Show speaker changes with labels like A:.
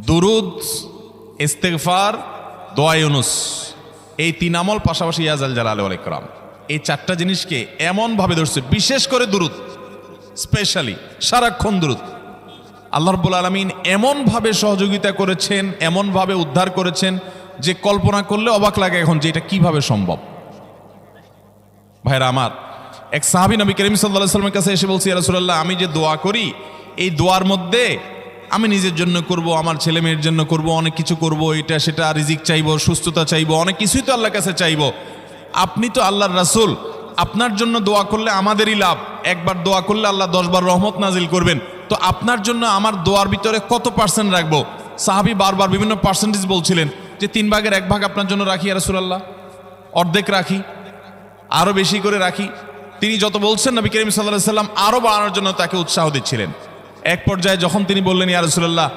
A: দুরুদ, ইস্তেগফার, দোয়া ইউনুস, এই তিন আমল পাশাপাশি ইয়া জাল জালালি ওয়াল ইকরাম, এই চারটা জিনিসকে এমনভাবে ধরছে, বিশেষ করে দুরুদ, স্পেশালি সারাক্ষণ দুরুদ। আল্লাহ রাব্বুল আলামিন এমনভাবে সহযোগিতা করেছেন, এমনভাবে উদ্ধার করেছেন যে কল্পনা করলে অবাক লাগে এখন যে এটা কিভাবে সম্ভব। ভাইরা আমার, এক সাহাবী নবী করিম সাল্লাল্লাহু আলাইহি ওয়াসাল্লামের কাছে এসে বলছে, ইয়া রাসূলুল্লাহ, আমি যে দোয়া করি এই দোয়ার মধ্যে আমি নিজের জন্য করব, আমার ছেলে মেয়ের জন্য করব, অনেক কিছু করব, এটা সেটা, রিজিক চাইবো, সুস্থতা চাইবো, অনেক কিছুই তো আল্লাহর কাছে চাইবো। আপনি তো আল্লাহর রাসূল, আপনার জন্য দোয়া করলে আমাদেরই লাভ, একবার দোয়া করলে আল্লাহ 10 বার রহমত নাজিল করবেন, তো আপনার জন্য আমার দোয়ার ভিতরে কত পার্সেন্ট রাখবো? সাহাবী বারবার বিভিন্ন পার্সেন্টেজ বলছিলেন যে 3 ভাগের 1 ভাগ আপনার জন্য রাখি ইয়া রাসূলুল্লাহ, অর্ধেক রাখি, আরো বেশি করে রাখি। তিনি যত বলছেন নবী করিম সাল্লাল্লাহু আলাইহি ওয়াসাল্লাম আরো বাড়ানোর জন্য তাকে উৎসাহ দিচ্ছিলেন। এক পর্যায়ে যখন তিনি বললেন, ইয়া রাসূলুল্লাহ,